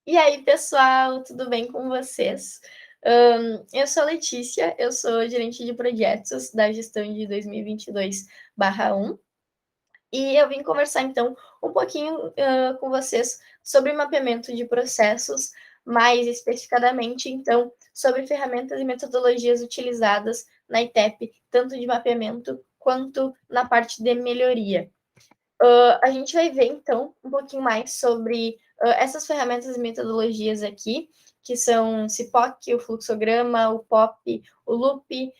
E aí, pessoal, tudo bem com vocês? Eu sou a Letícia, eu sou gerente de projetos da gestão de 2022/1 e eu vim conversar, então, um pouquinho com vocês sobre mapeamento de processos, mais especificadamente, então, sobre ferramentas e metodologias utilizadas na ITEP, tanto de mapeamento quanto na parte de melhoria. A gente vai ver, então, um pouquinho mais sobre essas ferramentas e metodologias aqui, que são o CIPOC, o fluxograma, o POP, o Loop.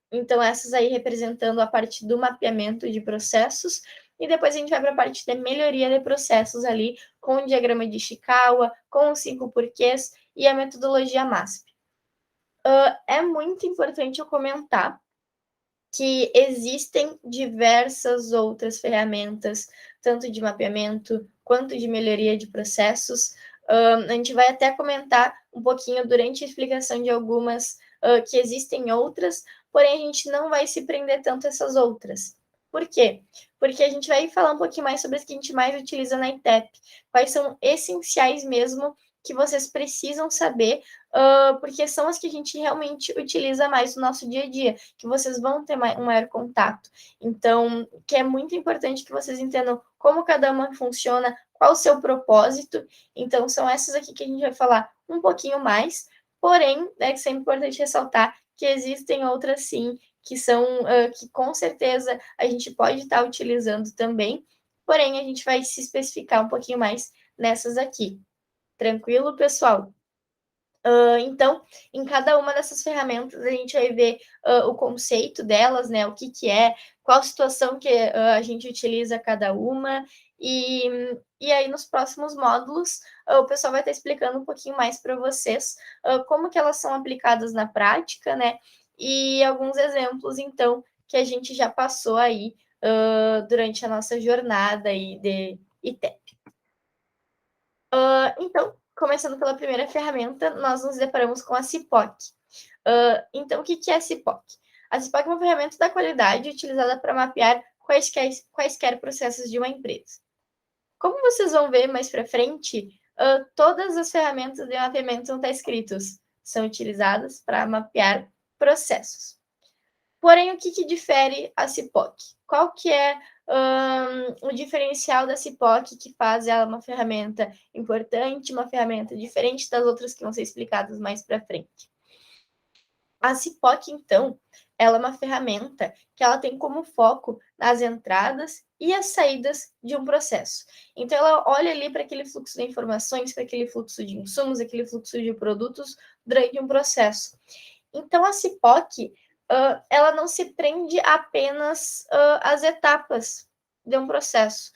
Então, essas aí representando a parte do mapeamento de processos. E depois a gente vai para a parte da melhoria de processos ali, com o diagrama de Ishikawa, com os 5 porquês e a metodologia MASP. É muito importante eu comentar que existem diversas outras ferramentas, tanto de mapeamento quanto de melhoria de processos. A gente vai até comentar um pouquinho durante a explicação de algumas que existem outras, porém a gente não vai se prender tanto a essas outras. Por quê? Porque a gente vai falar um pouquinho mais sobre as que a gente mais utiliza na ITEP, quais são essenciais mesmo que vocês precisam saber, porque são as que a gente realmente utiliza mais no nosso dia a dia, que vocês vão ter um maior contato. Então, que é muito importante que vocês entendam como cada uma funciona, qual o seu propósito. Então, são essas aqui que a gente vai falar um pouquinho mais, porém, é que sempre importante ressaltar que existem outras sim, que são, que com certeza a gente pode estar utilizando também, porém, a gente vai se especificar um pouquinho mais nessas aqui. Tranquilo, pessoal? Então, em cada uma dessas ferramentas, a gente vai ver o conceito delas, né? O que é, qual situação que a gente utiliza cada uma. E aí, nos próximos módulos, o pessoal vai estar explicando um pouquinho mais para vocês como que elas são aplicadas na prática, né? E alguns exemplos, então, que a gente já passou aí durante a nossa jornada aí de ITEP. Então, começando pela primeira ferramenta, nós nos deparamos com a CIPOC. Então, o que é a CIPOC? A CIPOC é uma ferramenta da qualidade utilizada para mapear quaisquer processos de uma empresa. Como vocês vão ver mais para frente, todas as ferramentas de mapeamento são escritos, são utilizadas para mapear processos. Porém, o que difere a CIPOC? Qual que é o diferencial da CIPOC que faz ela uma ferramenta importante, uma ferramenta diferente das outras que vão ser explicadas mais para frente? A CIPOC, então, ela é uma ferramenta que ela tem como foco nas entradas e as saídas de um processo. Então, ela olha ali para aquele fluxo de informações, para aquele fluxo de insumos, aquele fluxo de produtos durante um processo. Então, a CIPOC, ela não se prende apenas às etapas de um processo.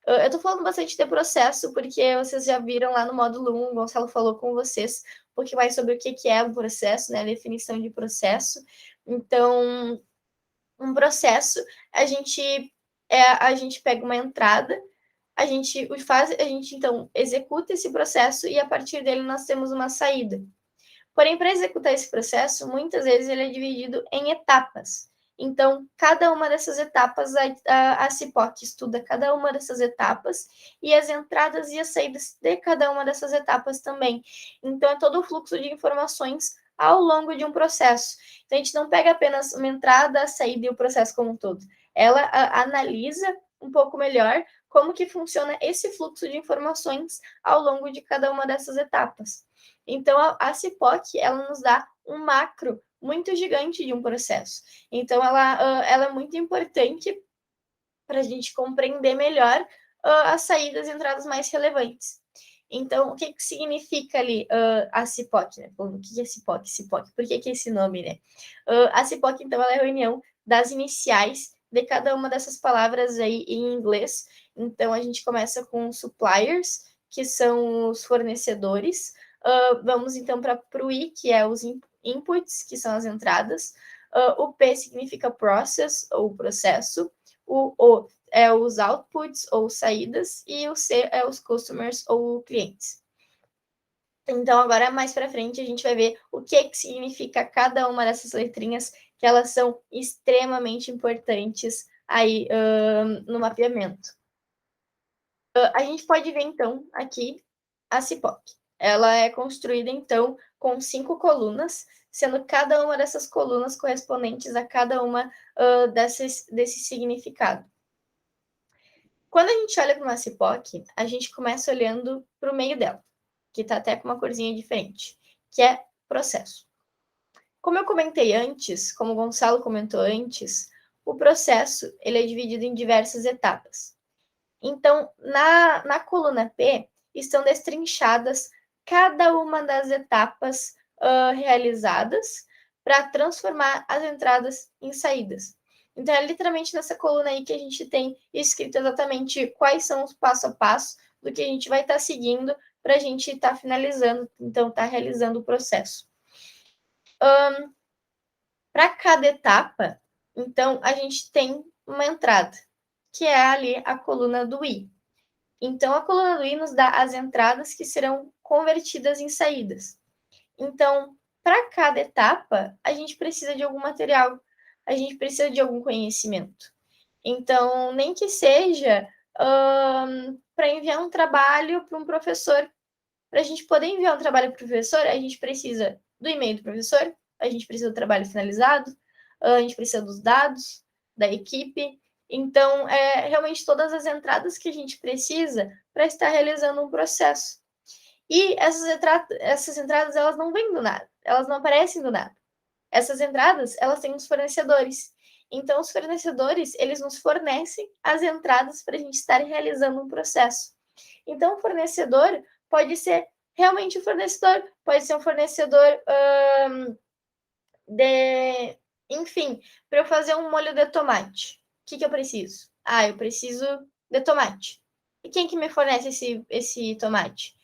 Eu estou falando bastante de processo, porque vocês já viram lá no módulo 1, o Gonçalo falou com vocês um pouquinho mais sobre o que é um processo, né, a definição de processo. Então, um processo, a gente pega uma entrada, a gente então executa esse processo e a partir dele nós temos uma saída. Porém, para executar esse processo, muitas vezes ele é dividido em etapas. Então, cada uma dessas etapas, a CIPOC estuda cada uma dessas etapas e as entradas e as saídas de cada uma dessas etapas também. Então, é todo o fluxo de informações ao longo de um processo. Então, a gente não pega apenas uma entrada, a saída e o processo como um todo. Ela analisa um pouco melhor como que funciona esse fluxo de informações ao longo de cada uma dessas etapas. Então, a CIPOC, ela nos dá um macro muito gigante de um processo. Então, ela é muito importante para a gente compreender melhor as saídas e entradas mais relevantes. Então, o que significa ali a CIPOC? Né? O que é CIPOC? CIPOC, por que esse nome? Né? A CIPOC, então, ela é a reunião das iniciais de cada uma dessas palavras aí em inglês. Então, a gente começa com suppliers, que são os fornecedores. Vamos, então, para o I, que é os inputs, que são as entradas. O P significa process, ou processo. O é os outputs ou saídas e o C é os customers ou clientes. Então, agora mais para frente, a gente vai ver o que significa cada uma dessas letrinhas, que elas são extremamente importantes aí no mapeamento. A gente pode ver, então, aqui a CIPOC. Ela é construída, então, com 5 colunas, sendo cada uma dessas colunas correspondentes a cada uma desse significado. Quando a gente olha para uma CIPOC, a gente começa olhando para o meio dela, que está até com uma corzinha diferente, que é processo. Como eu comentei antes, como o Gonçalo comentou antes, o processo ele é dividido em diversas etapas. Então, na coluna P, estão destrinchadas cada uma das etapas realizadas para transformar as entradas em saídas. Então, é literalmente nessa coluna aí que a gente tem escrito exatamente quais são os passo a passo do que a gente vai estar seguindo para a gente estar finalizando, então, estar realizando o processo. Para cada etapa, então, a gente tem uma entrada, que é ali a coluna do I. Então, a coluna do I nos dá as entradas que serão convertidas em saídas. Então, para cada etapa, a gente precisa de algum material, a gente precisa de algum conhecimento. Então, nem que seja para enviar um trabalho para um professor. Para a gente poder enviar um trabalho para o professor, a gente precisa do e-mail do professor, a gente precisa do trabalho finalizado, a gente precisa dos dados da equipe. Então, realmente todas as entradas que a gente precisa para estar realizando um processo. E essas entradas, elas não vêm do nada, elas não aparecem do nada. Essas entradas, elas têm os fornecedores. Então, os fornecedores, eles nos fornecem as entradas para a gente estar realizando um processo. Então, o fornecedor pode ser realmente um fornecedor, pode ser um fornecedor enfim, para eu fazer um molho de tomate, o que eu preciso? Eu preciso de tomate. E quem que me fornece esse tomate?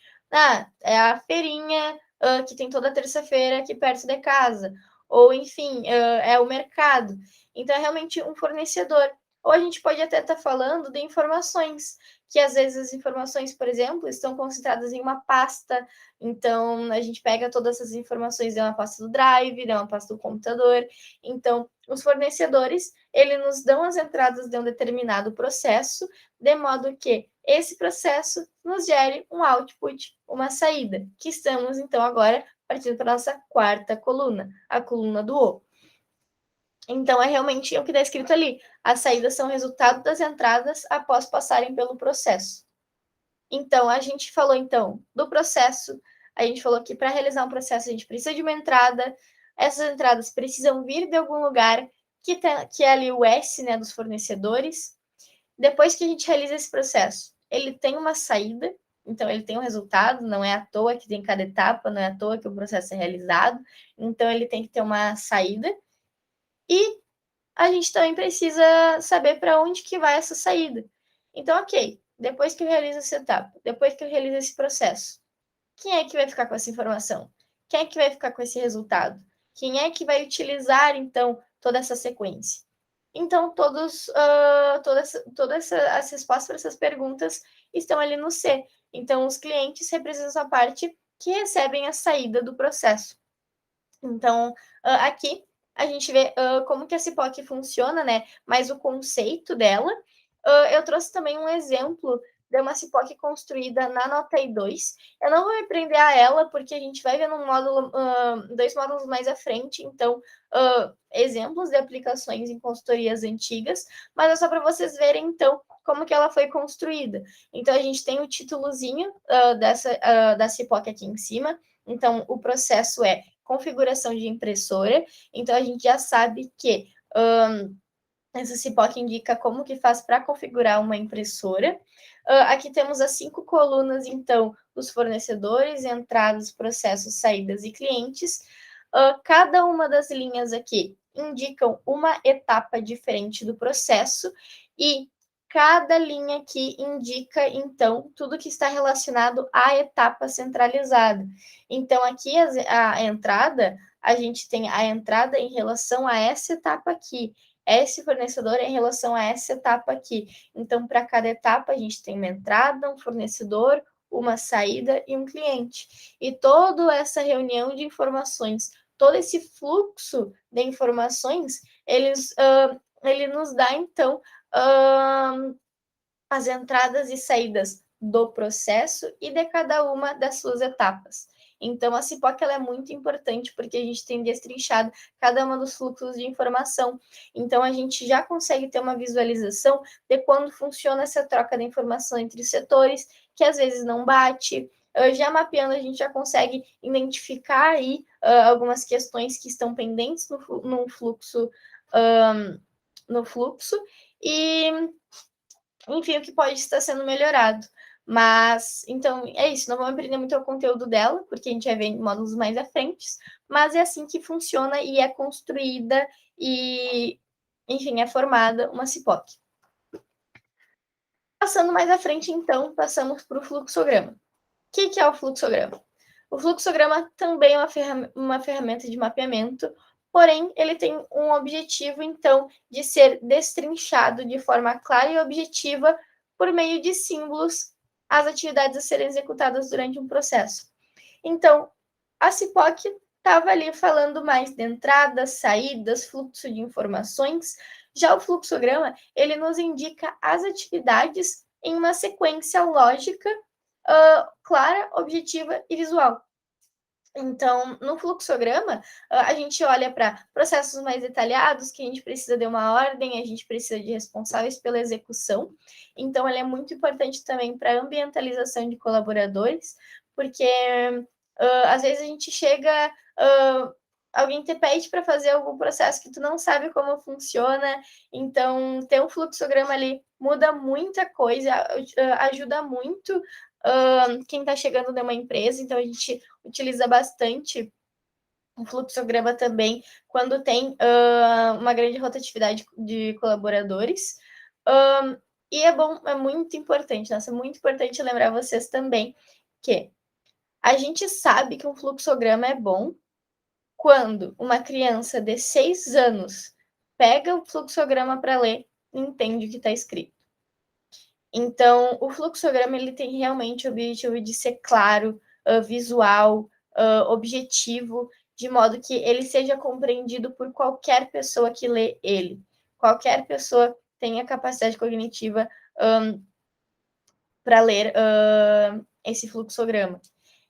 É a feirinha que tem toda terça-feira aqui perto de casa. Ou, enfim, é o mercado. Então, é realmente um fornecedor. Ou a gente pode até estar falando de informações, que às vezes as informações, por exemplo, estão concentradas em uma pasta. Então, a gente pega todas essas informações de uma pasta do Drive, de uma pasta do computador. Então, os fornecedores, eles nos dão as entradas de um determinado processo, de modo que esse processo nos gere um output, uma saída, que estamos, então, agora partindo para a nossa quarta coluna, a coluna do O. Então, é realmente o que está escrito ali. As saídas são resultado das entradas após passarem pelo processo. Então, a gente falou, então, do processo. A gente falou que para realizar um processo, a gente precisa de uma entrada. Essas entradas precisam vir de algum lugar, que é ali o S, né, dos fornecedores. Depois que a gente realiza esse processo, ele tem uma saída. Então, ele tem um resultado. Não é à toa que tem cada etapa, não é à toa que o processo é realizado. Então, ele tem que ter uma saída. E a gente também precisa saber para onde que vai essa saída. Então, ok, depois que eu realizo essa etapa, depois que eu realizo esse processo, quem é que vai ficar com essa informação? Quem é que vai ficar com esse resultado? Quem é que vai utilizar, então, toda essa sequência? Então, todas as respostas para essas perguntas estão ali no C. Então, os clientes representam a parte que recebem a saída do processo. Então, aqui a gente vê como que a CIPOC funciona, né? Mas o conceito dela. Eu trouxe também um exemplo de uma CIPOC construída na Nota I2. Eu não vou me prender a ela, porque a gente vai ver no módulo, 2 módulos mais à frente, então, exemplos de aplicações em consultorias antigas, mas é só para vocês verem, então, como que ela foi construída. Então, a gente tem o títulozinho da CIPOC aqui em cima. Então, o processo é configuração de impressora. Então, a gente já sabe que essa CIPOC indica como que faz para configurar uma impressora. Aqui temos as 5 colunas, então, dos fornecedores, entradas, processos, saídas e clientes. Cada uma das linhas aqui indicam uma etapa diferente do processo e cada linha aqui indica, então, tudo que está relacionado à etapa centralizada. Então, aqui a entrada, a gente tem a entrada em relação a essa etapa aqui, esse fornecedor em relação a essa etapa aqui. Então, para cada etapa, a gente tem uma entrada, um fornecedor, uma saída e um cliente. E toda essa reunião de informações, todo esse fluxo de informações, ele nos dá, então, as entradas e saídas do processo e de cada uma das suas etapas. Então, a CIPOC ela é muito importante porque a gente tem destrinchado cada uma dos fluxos de informação. Então, a gente já consegue ter uma visualização de quando funciona essa troca de informação entre os setores, que às vezes não bate. Já mapeando, a gente já consegue identificar aí algumas questões que estão pendentes no fluxo, e, enfim, o que pode estar sendo melhorado. Mas, então, é isso. Não vamos aprender muito o conteúdo dela, porque a gente vai ver em módulos mais à frente, mas é assim que funciona e é construída e, enfim, é formada uma CIPOC. Passando mais à frente, então, passamos para o fluxograma. O que é o fluxograma? O fluxograma também é uma ferramenta de mapeamento, porém, ele tem um objetivo, então, de ser destrinchado de forma clara e objetiva por meio de símbolos as atividades a serem executadas durante um processo. Então, a CIPOC estava ali falando mais de entradas, saídas, fluxo de informações. Já o fluxograma, ele nos indica as atividades em uma sequência lógica, clara, objetiva e visual. Então, no fluxograma, a gente olha para processos mais detalhados, que a gente precisa de uma ordem, a gente precisa de responsáveis pela execução. Então, ele é muito importante também para a ambientalização de colaboradores, porque às vezes a gente chega, alguém te pede para fazer algum processo que tu não sabe como funciona, então ter um fluxograma ali muda muita coisa, ajuda muito quem está chegando numa empresa, então a gente utiliza bastante o fluxograma também quando tem uma grande rotatividade de colaboradores. E é bom, é muito importante, nossa, é muito importante lembrar vocês também que a gente sabe que um fluxograma é bom quando uma criança de 6 anos pega o fluxograma para ler e entende o que está escrito. Então, o fluxograma ele tem realmente o objetivo de ser claro, visual, objetivo, de modo que ele seja compreendido por qualquer pessoa que lê ele. Qualquer pessoa tenha capacidade cognitiva para ler esse fluxograma.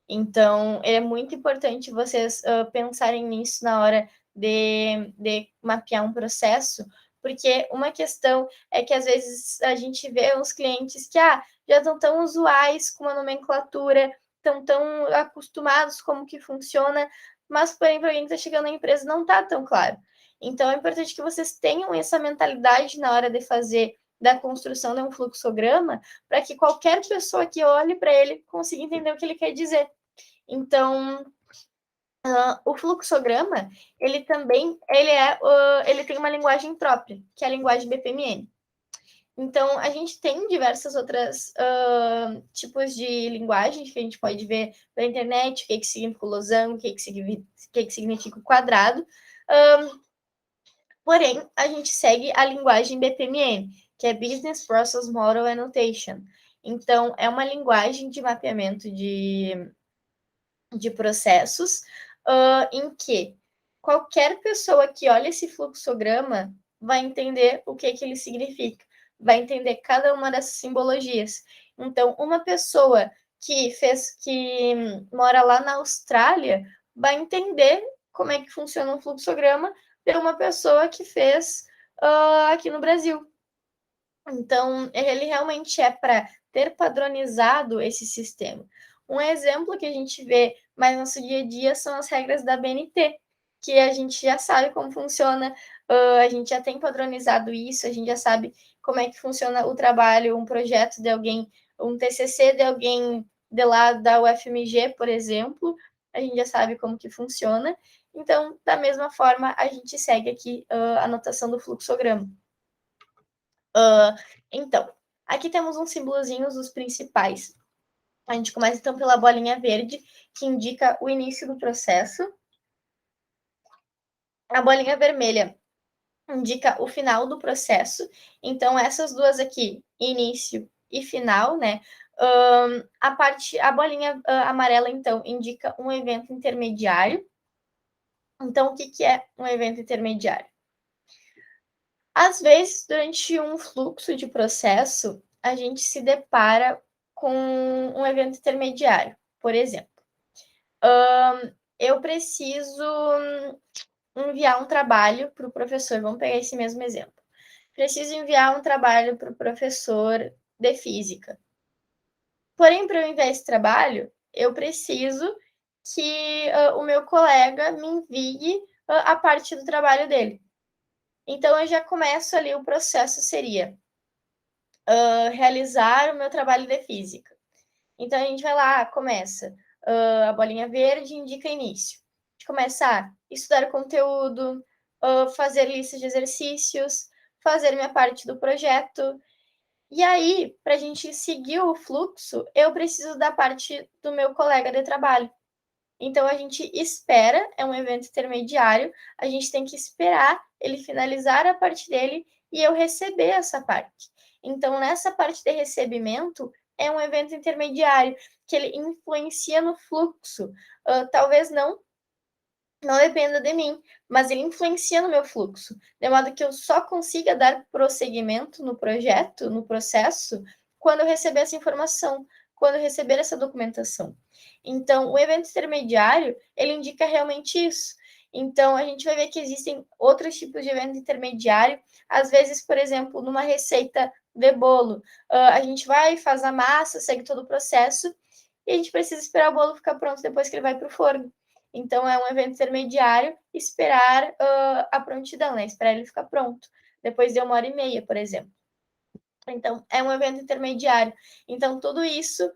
Então, é muito importante vocês pensarem nisso na hora de mapear um processo, porque uma questão é que às vezes a gente vê uns clientes que já estão tão usuais com uma nomenclatura, estão tão acostumados como que funciona, mas porém para alguém que está chegando na empresa não está tão claro. Então é importante que vocês tenham essa mentalidade na hora de fazer da construção de um fluxograma, para que qualquer pessoa que olhe para ele consiga entender o que ele quer dizer. Então, o fluxograma, ele também ele tem uma linguagem própria, que é a linguagem BPMN. Então, a gente tem diversas outras tipos de linguagens que a gente pode ver na internet, o que significa o losango, o que significa o quadrado. Porém, a gente segue a linguagem BPMN, que é Business Process Model Annotation. Então, é uma linguagem de mapeamento de processos, em que qualquer pessoa que olha esse fluxograma vai entender o que ele significa, vai entender cada uma dessas simbologias. Então, uma pessoa que mora lá na Austrália vai entender como é que funciona um fluxograma de uma pessoa que fez aqui no Brasil. Então, ele realmente é para ter padronizado esse sistema. Um exemplo que a gente vê mais no nosso dia a dia são as regras da BNT, que a gente já sabe como funciona, a gente já tem padronizado isso, a gente já sabe como é que funciona o trabalho, um projeto de alguém, um TCC de alguém de lá da UFMG, por exemplo, a gente já sabe como que funciona. Então, da mesma forma, a gente segue aqui a anotação do fluxograma. Então, aqui temos uns símbolozinhos dos principais. A gente começa então pela bolinha verde, que indica o início do processo. A bolinha vermelha indica o final do processo. Então, essas duas aqui, início e final, né? A bolinha amarela, então, indica um evento intermediário. Então, o que é um evento intermediário? Às vezes, durante um fluxo de processo, a gente se depara com um evento intermediário, por exemplo. Eu preciso enviar um trabalho para o professor, vamos pegar esse mesmo exemplo. Preciso enviar um trabalho para o professor de física. Porém, para eu enviar esse trabalho, eu preciso que o meu colega me envie a parte do trabalho dele. Então, eu já começo ali, o processo seria realizar o meu trabalho de física. Então, a gente vai lá, começa. A bolinha verde indica início. A gente começa a estudar o conteúdo, fazer lista de exercícios, fazer minha parte do projeto. E aí, para a gente seguir o fluxo, eu preciso da parte do meu colega de trabalho. Então, a gente espera, é um evento intermediário, a gente tem que esperar ele finalizar a parte dele e eu receber essa parte. Então, nessa parte de recebimento, é um evento intermediário, que ele influencia no fluxo. Talvez não dependa de mim, mas ele influencia no meu fluxo, de modo que eu só consiga dar prosseguimento no projeto, no processo, quando eu receber essa informação, quando eu receber essa documentação. Então, o evento intermediário, ele indica realmente isso. Então, a gente vai ver que existem outros tipos de evento intermediário, às vezes, por exemplo, numa receita de bolo, a gente vai, faz a massa, segue todo o processo, e a gente precisa esperar o bolo ficar pronto depois que ele vai para o forno. Então, é um evento intermediário esperar a prontidão, né? Esperar ele ficar pronto, depois de 1h30, por exemplo. Então, é um evento intermediário. Então, tudo isso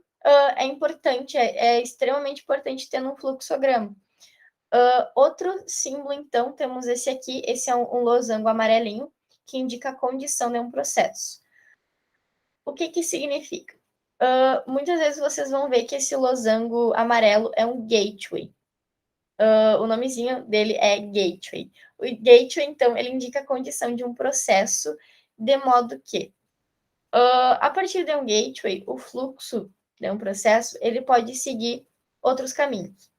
é importante, é extremamente importante ter um fluxograma. Outro símbolo, então, temos esse aqui, esse é um losango amarelinho, que indica a condição de um processo. O que que significa? Muitas vezes vocês vão ver que esse losango amarelo é um gateway. O nomezinho dele é gateway. O gateway, então, ele indica a condição de um processo, de modo que, a partir de um gateway, o fluxo de um processo, ele pode seguir outros caminhos.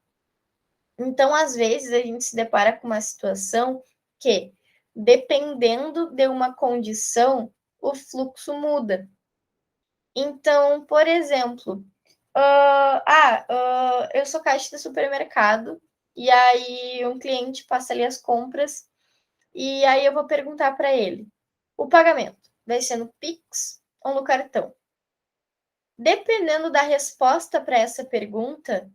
Então, às vezes, a gente se depara com uma situação que, dependendo de uma condição, o fluxo muda. Então, por exemplo, eu sou caixa de supermercado, e aí um cliente passa ali as compras, e aí eu vou perguntar para ele, o pagamento vai ser no Pix ou no cartão? Dependendo da resposta para essa pergunta,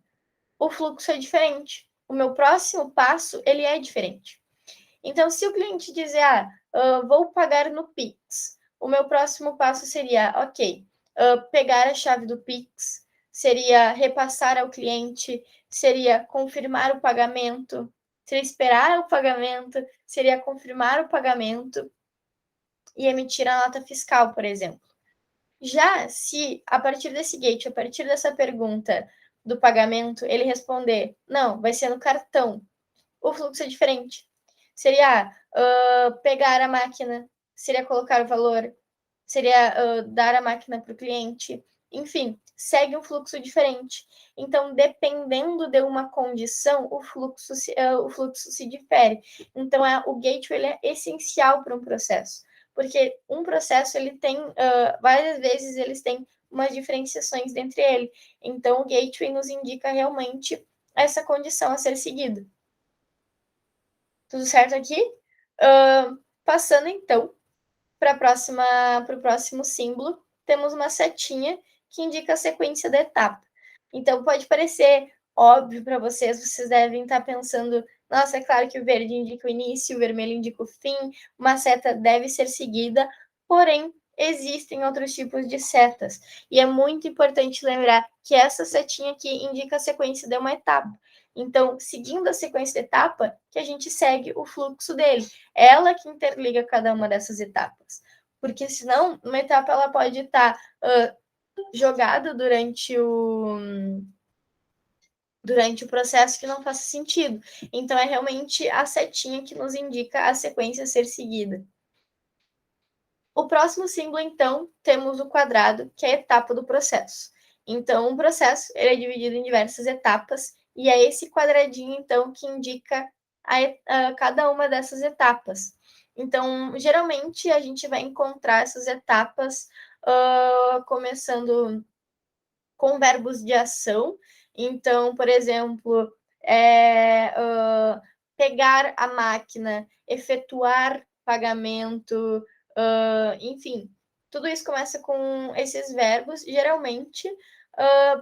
o fluxo é diferente. O meu próximo passo, ele é diferente. Então, se o cliente dizer, vou pagar no Pix, o meu próximo passo seria, ok, pegar a chave do Pix, seria repassar ao cliente, seria confirmar o pagamento, seria esperar o pagamento, seria confirmar o pagamento e emitir a nota fiscal, por exemplo. Já se, a partir desse gate, a partir dessa pergunta do pagamento, ele responder, não, vai ser no cartão, o fluxo é diferente. Seria pegar a máquina, seria colocar o valor, seria dar a máquina para o cliente, enfim, segue um fluxo diferente. Então, dependendo de uma condição, o fluxo se difere. Então, o gateway ele é essencial para um processo, porque um processo ele tem várias vezes eles têm umas diferenciações entre ele. Então, o gateway nos indica realmente essa condição a ser seguida. Tudo certo aqui? Passando então para o próximo símbolo, temos uma setinha que indica a sequência da etapa. Então, pode parecer óbvio para vocês, vocês devem estar pensando, nossa, é claro que o verde indica o início, o vermelho indica o fim, uma seta deve ser seguida, porém, existem outros tipos de setas. E é muito importante lembrar que essa setinha aqui indica a sequência de uma etapa. Então, seguindo a sequência de etapa, que a gente segue o fluxo dele. Ela que interliga cada uma dessas etapas. Porque senão, uma etapa ela pode estar jogada durante o processo que não faça sentido. Então, é realmente a setinha que nos indica a sequência a ser seguida. O próximo símbolo, então, temos o quadrado, que é a etapa do processo. Então, um processo ele é dividido em diversas etapas, e é esse quadradinho, então, que indica cada uma dessas etapas. Então, geralmente, a gente vai encontrar essas etapas começando com verbos de ação. Então, por exemplo, pegar a máquina, efetuar pagamento, enfim, tudo isso começa com esses verbos, geralmente,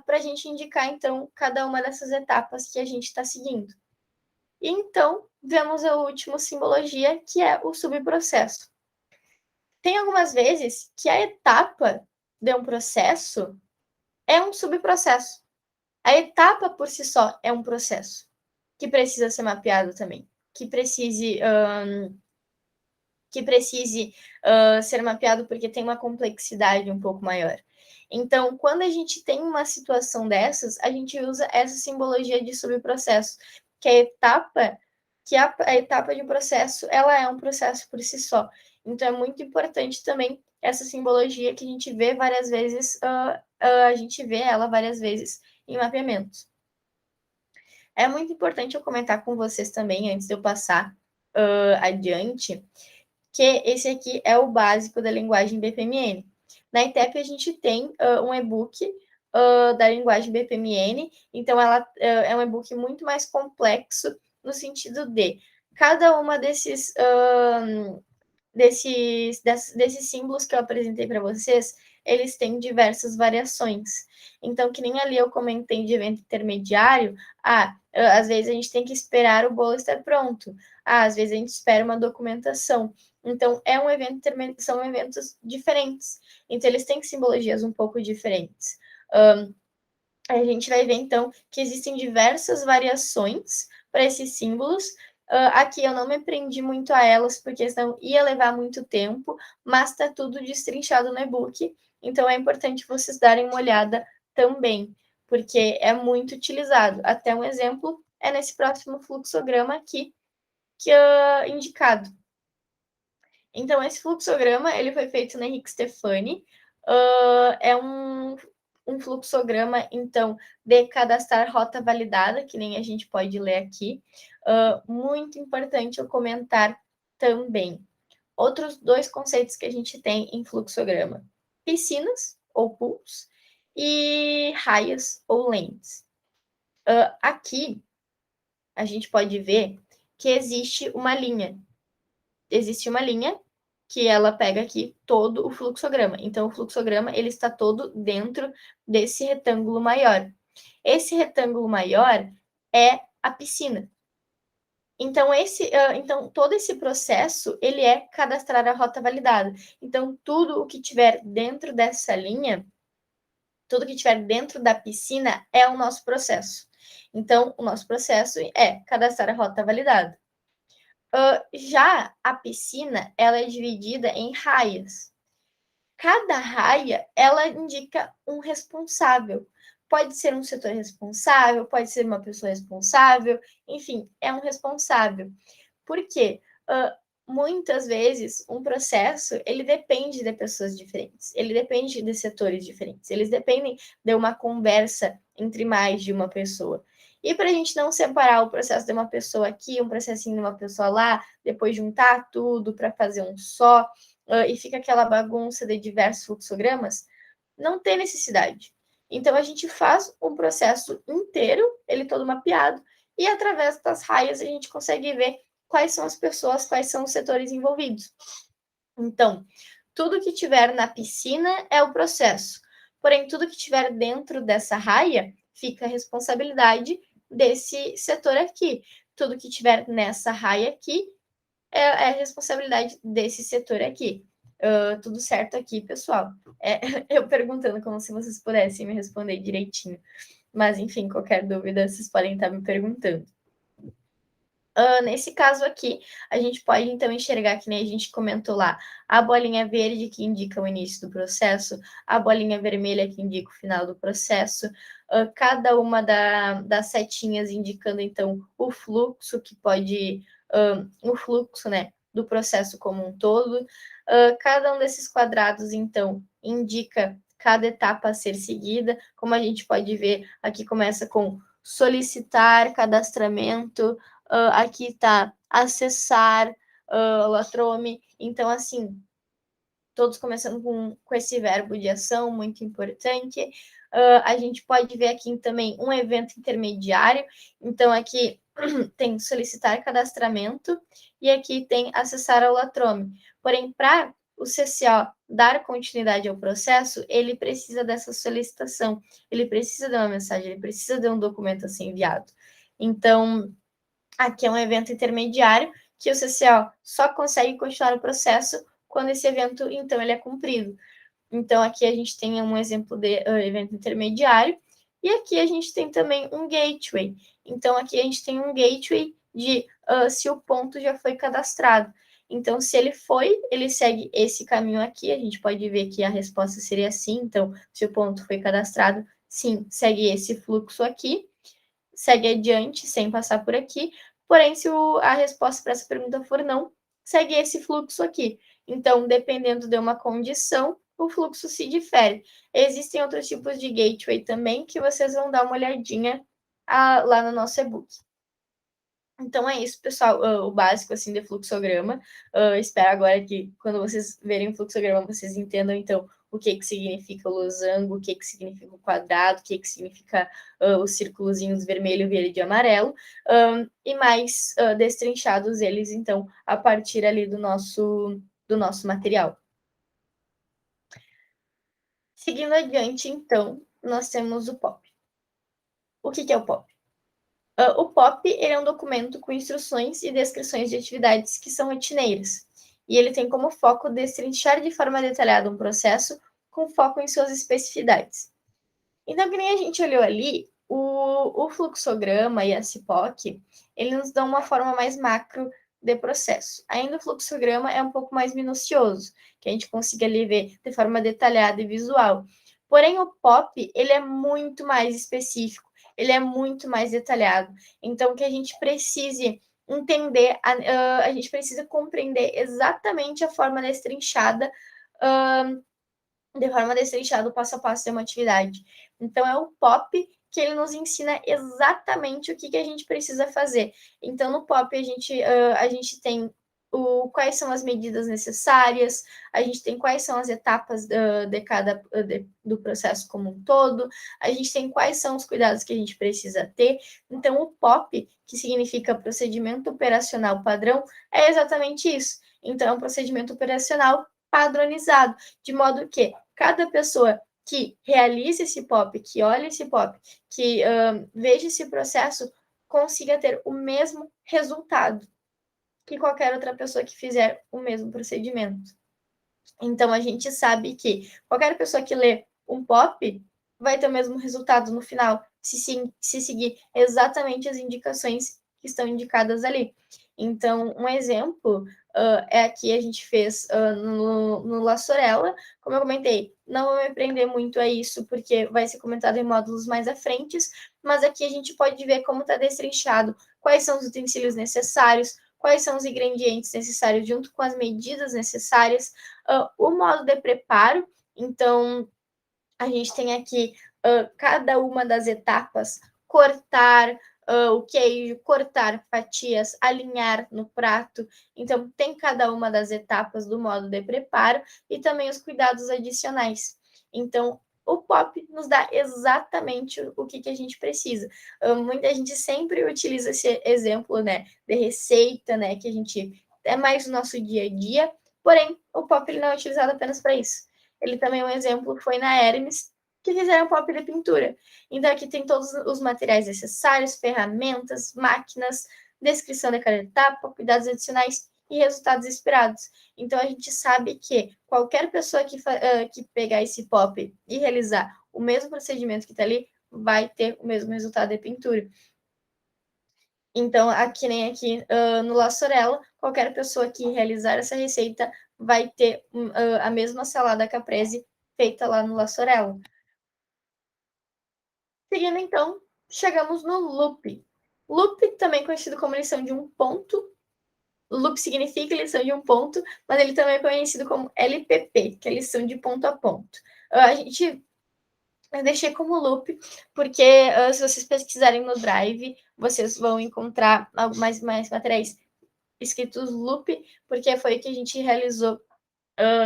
para a gente indicar, então, cada uma dessas etapas que a gente está seguindo. E, então, vemos a última simbologia, que é o subprocesso. Tem algumas vezes que a etapa de um processo é um subprocesso. A etapa por si só é um processo que precisa ser mapeado também, que precise ser mapeado porque tem uma complexidade um pouco maior. Então, quando a gente tem uma situação dessas, a gente usa essa simbologia de subprocesso, que a etapa de um processo, ela é um processo por si só. Então, é muito importante também essa simbologia que a gente vê várias vezes, a gente vê ela várias vezes em mapeamentos. É muito importante eu comentar com vocês também, antes de eu passar adiante, que esse aqui é o básico da linguagem BPMN. Na ITEP, a gente tem um e-book da linguagem BPMN, então ela é um e-book muito mais complexo no sentido de cada uma desses símbolos que eu apresentei para vocês, eles têm diversas variações. Então, que nem ali eu comentei de evento intermediário, às vezes a gente tem que esperar o bolo estar pronto, às vezes a gente espera uma documentação. Então, são eventos diferentes. Então, eles têm simbologias um pouco diferentes. A gente vai ver, então, que existem diversas variações para esses símbolos. Aqui eu não me prendi muito a elas, porque senão ia levar muito tempo, mas está tudo destrinchado no e-book, então é importante vocês darem uma olhada também, porque é muito utilizado. Até um exemplo é nesse próximo fluxograma aqui, que é indicado. Então, esse fluxograma, ele foi feito na Henrique Stefani, é um fluxograma, então, de cadastrar rota validada, que nem a gente pode ler aqui. Muito importante eu comentar também. Outros dois conceitos que a gente tem em fluxograma: piscinas, ou pools, e raias, ou lanes. Aqui, a gente pode ver que existe uma linha. Existe uma linha que ela pega aqui todo o fluxograma. Então, o fluxograma ele está todo dentro desse retângulo maior. Esse retângulo maior é a piscina. Então, todo esse processo ele é cadastrar a rota validada. Então, tudo o que tiver dentro dessa linha, tudo que tiver dentro da piscina é o nosso processo. Então, o nosso processo é cadastrar a rota validada. Já a piscina, ela é dividida em raias. Cada raia, ela indica um responsável. Pode ser um setor responsável, pode ser uma pessoa responsável, enfim, é um responsável. Por quê? Muitas vezes, um processo, ele depende de pessoas diferentes, ele depende de setores diferentes, eles dependem de uma conversa entre mais de uma pessoa. E para a gente não separar o processo de uma pessoa aqui, um processinho de uma pessoa lá, depois juntar tudo para fazer um só, e fica aquela bagunça de diversos fluxogramas, não tem necessidade. Então, a gente faz um processo inteiro, ele todo mapeado, e através das raias a gente consegue ver quais são as pessoas, quais são os setores envolvidos. Então, tudo que tiver na piscina é o processo. Porém, tudo que tiver dentro dessa raia fica a responsabilidade desse setor aqui. Tudo que tiver nessa raia aqui é a responsabilidade desse setor aqui. Tudo certo aqui, pessoal? Eu perguntando como se vocês pudessem me responder direitinho. Mas, enfim, qualquer dúvida, vocês podem estar me perguntando. Nesse caso aqui, a gente pode, então, enxergar, que nem a gente comentou lá, a bolinha verde que indica o início do processo, a bolinha vermelha que indica o final do processo, cada uma das setinhas indicando, então, o fluxo que pode... o fluxo, né, do processo como um todo. Cada um desses quadrados, então, indica cada etapa a ser seguida. Como a gente pode ver, aqui começa com solicitar, cadastramento, aqui está acessar, latrome. Então, assim, todos começando com esse verbo de ação muito importante. A gente pode ver aqui também um evento intermediário. Então, aqui tem solicitar cadastramento e aqui tem acessar ao Latrome. Porém, para o CCO dar continuidade ao processo, ele precisa dessa solicitação, ele precisa de uma mensagem, ele precisa de um documento a ser enviado. Então, aqui é um evento intermediário que o CCO só consegue continuar o processo quando esse evento, então, ele é cumprido. Então, aqui a gente tem um exemplo de evento intermediário, e aqui a gente tem também um gateway. Então, aqui a gente tem um gateway de se o ponto já foi cadastrado. Então, se ele foi, ele segue esse caminho aqui. A gente pode ver que a resposta seria sim. Então, se o ponto foi cadastrado, sim, segue esse fluxo aqui, segue adiante sem passar por aqui. Porém, se a resposta para essa pergunta for não, segue esse fluxo aqui. Então, dependendo de uma condição, o fluxo se difere. Existem outros tipos de gateway também que vocês vão dar uma olhadinha lá no nosso e-book. Então é isso, pessoal, o básico assim de fluxograma. Espero agora que quando vocês verem o fluxograma, vocês entendam então o que significa o losango, o que significa o quadrado, o que significa os círculozinhos vermelho, verde e amarelo, e mais destrinchados eles, então, a partir ali do nosso material. Seguindo adiante, então, nós temos o POP. O que é o POP? O POP ele é um documento com instruções e descrições de atividades que são rotineiras, e ele tem como foco destrinchar de forma detalhada um processo com foco em suas especificidades. Então, que nem a gente olhou ali, o fluxograma e a CIPOC, ele nos dão uma forma mais macro de processo. Ainda o fluxograma é um pouco mais minucioso, que a gente consiga ali ver de forma detalhada e visual. Porém, o POP, ele é muito mais específico, ele é muito mais detalhado. Então, que a gente precise entender, a gente precisa compreender exatamente a forma destrinchada, o passo a passo de uma atividade. Então, é o POP que ele nos ensina exatamente o que a gente precisa fazer. Então, no POP, a gente tem quais são as medidas necessárias, a gente tem quais são as etapas do processo como um todo, a gente tem quais são os cuidados que a gente precisa ter. Então, o POP, que significa Procedimento Operacional Padrão, é exatamente isso. Então, é um procedimento operacional padronizado, de modo que cada pessoa que realize esse POP, que olhe esse POP, que veja esse processo, consiga ter o mesmo resultado que qualquer outra pessoa que fizer o mesmo procedimento. Então, a gente sabe que qualquer pessoa que lê um POP vai ter o mesmo resultado no final, se seguir exatamente as indicações que estão indicadas ali. Então, um exemplo é aqui a gente fez no La Sorella. Como eu comentei, não vou me prender muito a isso, porque vai ser comentado em módulos mais à frente, mas aqui a gente pode ver como está destrinchado, quais são os utensílios necessários, quais são os ingredientes necessários junto com as medidas necessárias, o modo de preparo. Então, a gente tem aqui cada uma das etapas: cortar o queijo, cortar fatias, alinhar no prato. Então, tem cada uma das etapas do modo de preparo e também os cuidados adicionais. Então, o POP nos dá exatamente o que a gente precisa. Muita gente sempre utiliza esse exemplo, né, de receita, né, que a gente é mais o nosso dia a dia, porém, o POP ele não é utilizado apenas para isso. Ele também é um exemplo, foi na Hermes, que fizeram POP de pintura. Então, aqui tem todos os materiais necessários, ferramentas, máquinas, descrição de cada etapa, cuidados adicionais e resultados esperados. Então, a gente sabe que qualquer pessoa que pegar esse POP e realizar o mesmo procedimento que está ali, vai ter o mesmo resultado de pintura. Então, aqui nem aqui no La Sorella, qualquer pessoa que realizar essa receita vai ter a mesma salada caprese feita lá no La Sorella. Seguindo, então, chegamos no loop. Loop, também conhecido como lição de um ponto. Loop significa lição de um ponto, mas ele também é conhecido como LPP, que é lição de ponto a ponto. Eu deixei como loop, porque se vocês pesquisarem no Drive, vocês vão encontrar mais materiais escritos loop, porque foi o que a gente realizou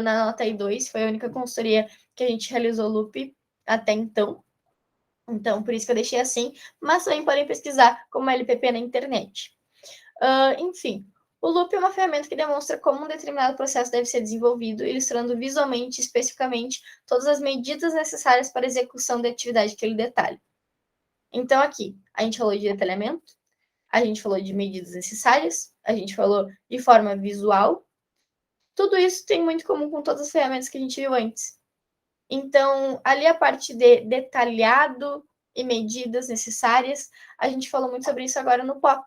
na nota I2, foi a única consultoria que a gente realizou loop até então. Então, por isso que eu deixei assim, mas também podem pesquisar como LPP na internet. Enfim, o loop é uma ferramenta que demonstra como um determinado processo deve ser desenvolvido, ilustrando visualmente e especificamente todas as medidas necessárias para a execução da atividade que ele detalha. Então, aqui, a gente falou de detalhamento, a gente falou de medidas necessárias, a gente falou de forma visual. Tudo isso tem muito em comum com todas as ferramentas que a gente viu antes. Então, ali a parte de detalhado e medidas necessárias, a gente falou muito sobre isso agora no POP.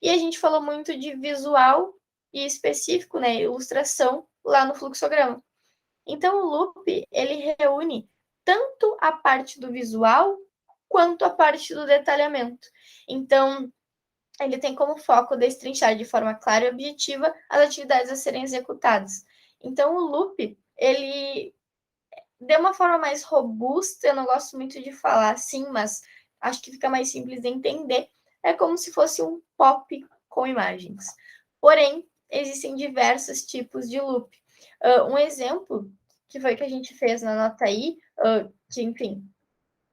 E a gente falou muito de visual e específico, né, ilustração, lá no fluxograma. Então, o loop, ele reúne tanto a parte do visual quanto a parte do detalhamento. Então, ele tem como foco destrinchar de forma clara e objetiva as atividades a serem executadas. Então, o loop, ele, de uma forma mais robusta, eu não gosto muito de falar assim, mas acho que fica mais simples de entender, é como se fosse um pop com imagens. Porém, existem diversos tipos de loop. Um exemplo, que foi que a gente fez na nota I, que, enfim,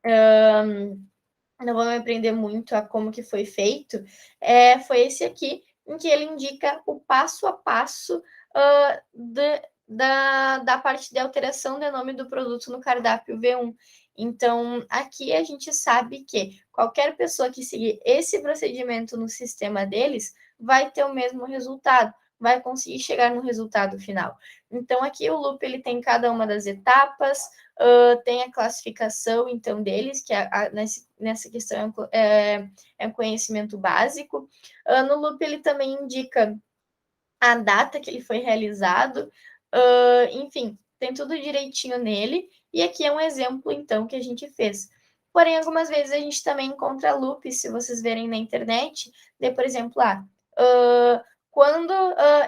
não vou me aprender muito a como que foi feito, foi esse aqui, em que ele indica o passo a passo da parte de alteração de nome do produto no cardápio V1. Então, aqui a gente sabe que qualquer pessoa que seguir esse procedimento no sistema deles vai ter o mesmo resultado, vai conseguir chegar no resultado final. Então, aqui o loop ele tem cada uma das etapas, tem a classificação, então, deles, que nessa questão é um conhecimento básico. No loop ele também indica a data que ele foi realizado, enfim, tem tudo direitinho nele, e aqui é um exemplo, então, que a gente fez. Porém, algumas vezes a gente também encontra loops, se vocês verem na internet, de, por exemplo, quando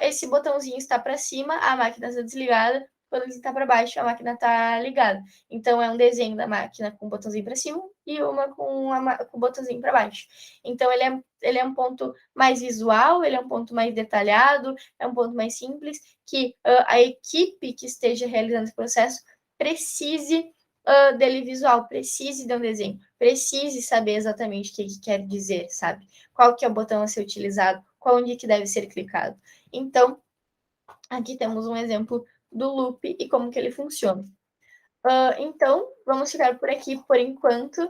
esse botãozinho está para cima, a máquina está desligada, quando ele está para baixo, a máquina está ligada. Então, é um desenho da máquina com o botãozinho para cima e uma com o botãozinho para baixo. Então, ele é um ponto mais visual, ele é um ponto mais detalhado, é um ponto mais simples, que a equipe que esteja realizando esse processo precise dele visual, precise de um desenho, precise saber exatamente o que quer dizer, sabe? Qual que é o botão a ser utilizado, qual onde que deve ser clicado. Então, aqui temos um exemplo do loop e como que ele funciona. Então, vamos ficar por aqui por enquanto.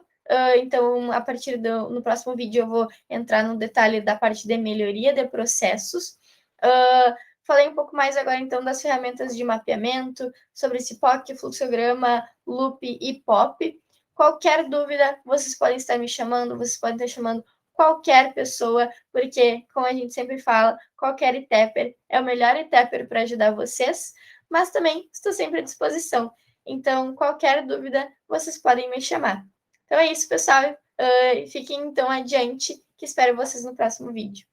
Então, a partir no próximo vídeo, eu vou entrar no detalhe da parte de melhoria de processos. Falei um pouco mais agora, então, das ferramentas de mapeamento, sobre esse POC, fluxograma, loop e POP. Qualquer dúvida, vocês podem estar me chamando, vocês podem estar chamando qualquer pessoa, porque, como a gente sempre fala, qualquer ITEPer é o melhor ITEPer para ajudar vocês, mas também estou sempre à disposição. Então, qualquer dúvida, vocês podem me chamar. Então é isso, pessoal. Fiquem então adiante, que espero vocês no próximo vídeo.